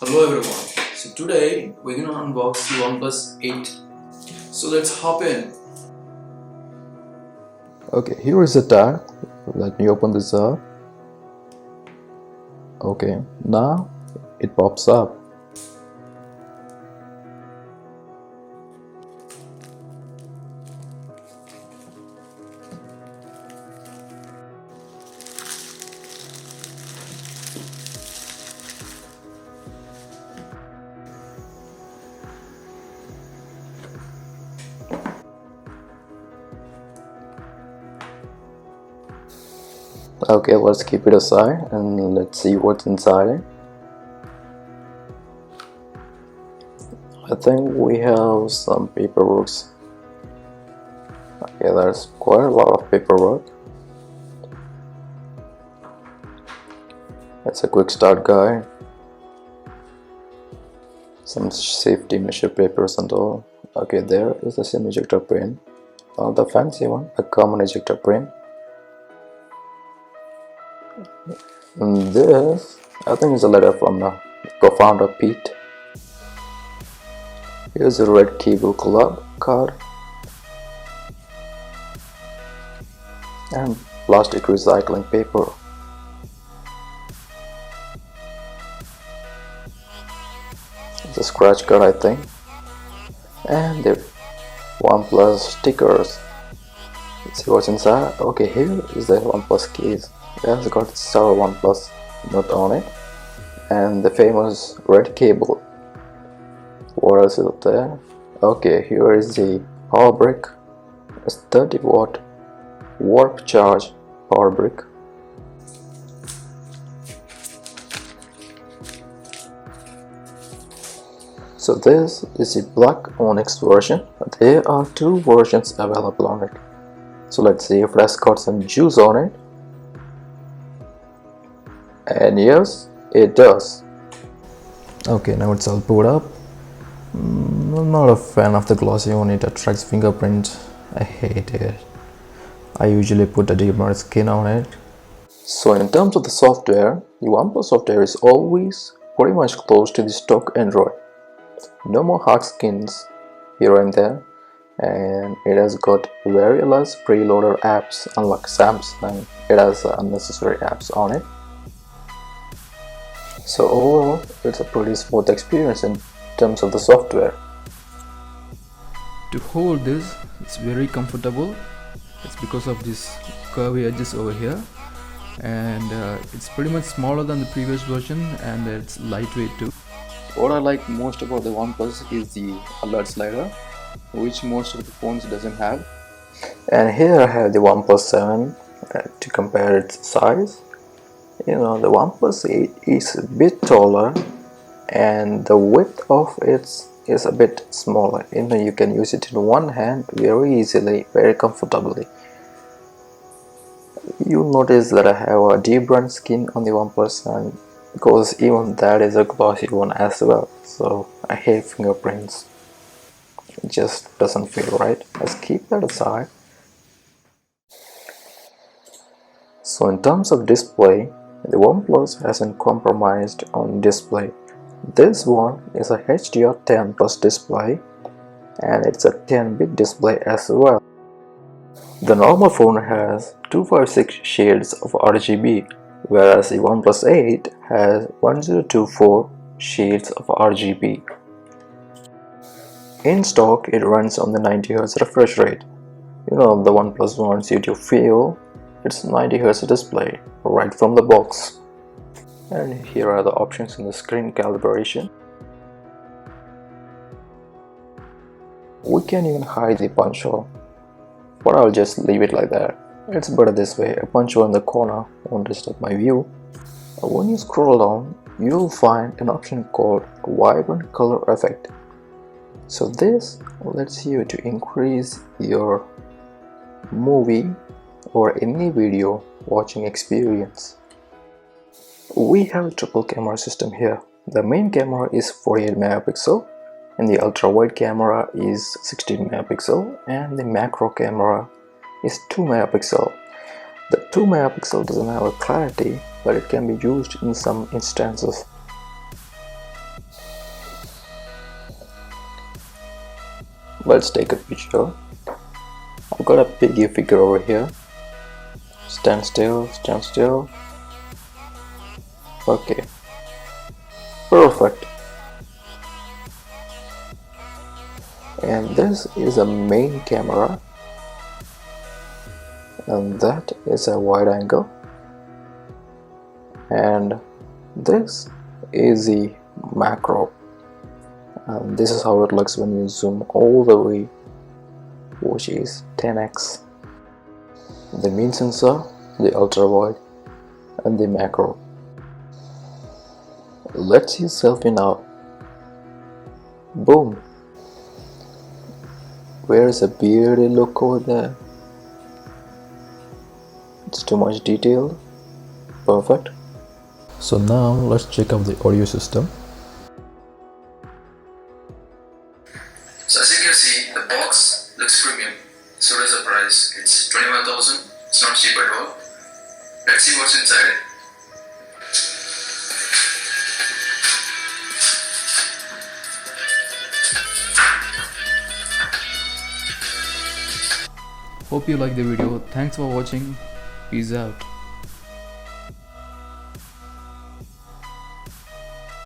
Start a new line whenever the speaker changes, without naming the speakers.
Hello everyone. So today we're gonna unbox the Oneplus 8. So let's hop in.
Okay, here is the tag. Let me open this up. Okay, now it pops up. Okay, let's keep it aside and let's see what's inside it. I think we have some paperwork. Okay, there's quite a lot of paperwork. It's a quick start guide. Some safety measure papers and all. Okay, there is a SIM ejector pin. The fancy one, a common ejector pin. And this, I think, is a letter from the co-founder Pete. Here's a red cable club card and plastic recycling paper. It's a scratch card, I think, and the OnePlus stickers. Let's see what's inside. Okay, here is the OnePlus case. It has got Star OnePlus note on it and the famous red cable. What else is there? Okay, here is the power brick. It's 30-watt warp charge power brick. So this is the black onyx version. There are two versions available on it. So let's see if it has got some juice on it. And yes, it does. Okay, now it's all put up. I'm not a fan of the glossy one. It attracts fingerprints. I hate it. I usually put a deburred skin on it. So in terms of the software, the OnePlus software is always pretty much close to the stock Android. No more hard skins here and there, and it has got very less preloader apps. Unlike Samsung, it has unnecessary apps on it. So overall, it's a pretty smooth experience in terms of the software.
To hold this, it's very comfortable. It's because of these curvy edges over here, and it's pretty much smaller than the previous version, and it's lightweight too. What I like most about the OnePlus is the alert slider, which most of the phones doesn't have.
And here I have the OnePlus 7 to compare its size. The OnePlus 8 is a bit taller and the width of it is a bit smaller. You can use it in one hand very easily, very comfortably. You'll notice that I have a deburred skin on the OnePlus 7 because even that is a glossy one as well. So I hate fingerprints. It just doesn't feel right. Let's keep that aside. So in terms of display, the OnePlus hasn't compromised on display. This one is a HDR10 plus display and it's a 10-bit display as well. The normal phone has 256 shades of RGB, whereas the OnePlus 8 has 1024 shades of RGB. In stock, it runs on the 90Hz refresh rate. The OnePlus wants you to feel its 90Hz display right from the box. And here are the options in the screen calibration. We can even hide the punch hole, but I'll just leave it like that. It's better this way. A punch hole in the corner won't disturb my view. When you scroll down, you'll find an option called Vibrant Color Effect. So this lets you to increase your movie or any video watching experience. We have a triple camera system here. The main camera is 48 megapixel and the ultra wide camera is 16 megapixel and the macro camera is 2 megapixel. The 2 megapixel doesn't have a clarity, but it can be used in some instances. Let's take a picture. I've got a piggy figure over here. Stand still, stand still. Okay, perfect. And this is a main camera, and that is a wide angle, and this is the macro, and this is how it looks when you zoom all the way, which is 10x. The main sensor, the ultra wide, and the macro. Let's see selfie now. Boom. Where's a bearded look over there? It's too much detail. Perfect. So now let's check out the audio system.
So as you can see, the box looks premium. So does the price. It's 21,000. It's not cheap at all. Let's see what's inside it. Hope you like the video. Thanks for watching. Peace out.